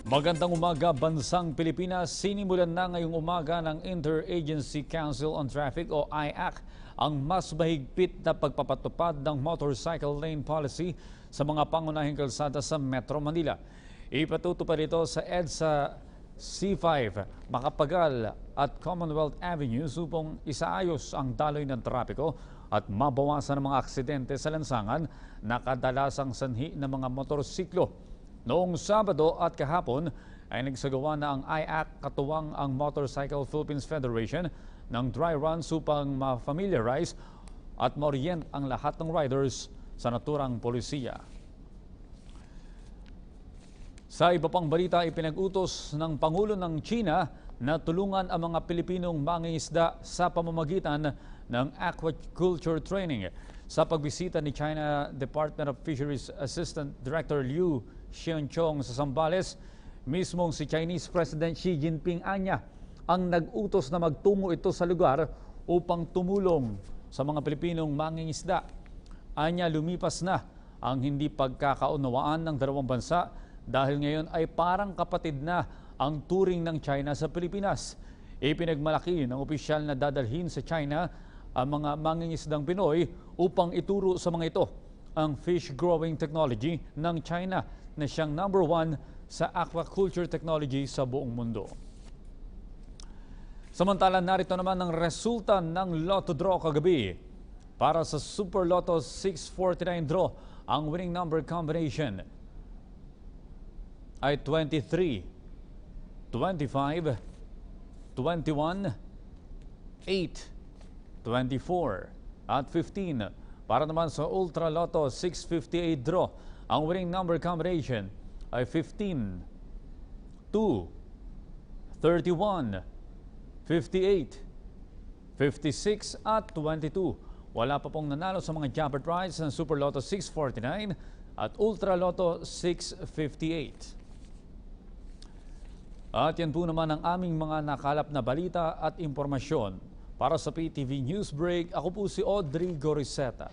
Magandang umaga, bansang Pilipinas. Sinimulan na ngayong umaga ng Interagency Council on Traffic o IAC ang mas mahigpit na pagpapatupad ng motorcycle lane policy sa mga pangunahing kalsada sa Metro Manila. Ipatutupad ito sa EDSA C5, Makapagal at Commonwealth Avenue upang isaayos ang daloy ng trapiko at mabawasan ang mga aksidente sa lansangan na kadalasang sanhi ng mga motorsiklo. Noong Sabado at kahapon ay nagsagawa na ang IAC katuwang ang Motorcycle Philippines Federation ng dry runs upang ma-familiarize at ma-orient ang lahat ng riders sa naturang polisiya. Sa iba pang balita, ipinag-utos ng Pangulo ng China na tulungan ang mga Pilipinong mangingisda sa pamamagitan ng aquaculture training. Sa pagbisita ni China Department of Fisheries Assistant Director Liu Xianchong sa Zambales, mismong si Chinese President Xi Jinping anya ang nag-utos na magtungo ito sa lugar upang tumulong sa mga Pilipinong mangingisda. Anya, lumipas na ang hindi pagkakaunawaan ng dalawang bansa dahil ngayon ay parang kapatid na ang turing ng China sa Pilipinas. Ipinagmalaki ng opisyal na dadalhin sa China ang mga mangingisdang Pinoy upang ituro sa mga ito ang fish growing technology ng China na siyang #1 sa aquaculture technology sa buong mundo. Samantala, narito naman ang resulta ng Lotto Draw kagabi. Para sa Super Lotto 649 draw, ang winning number combination ay 23, 25, 21, 8, 24 at 15. Para naman sa Ultra Lotto 658 draw, ang winning number combination ay 15, 2, 31, 58, 56 at 22. Wala pa pong nanalo sa mga jackpot prize ng Super Lotto 649 at Ultra Lotto 658. At yan po naman ang aming mga nakalap na balita at impormasyon. Para sa PTV Newsbreak, ako po si Audrey Goriseta.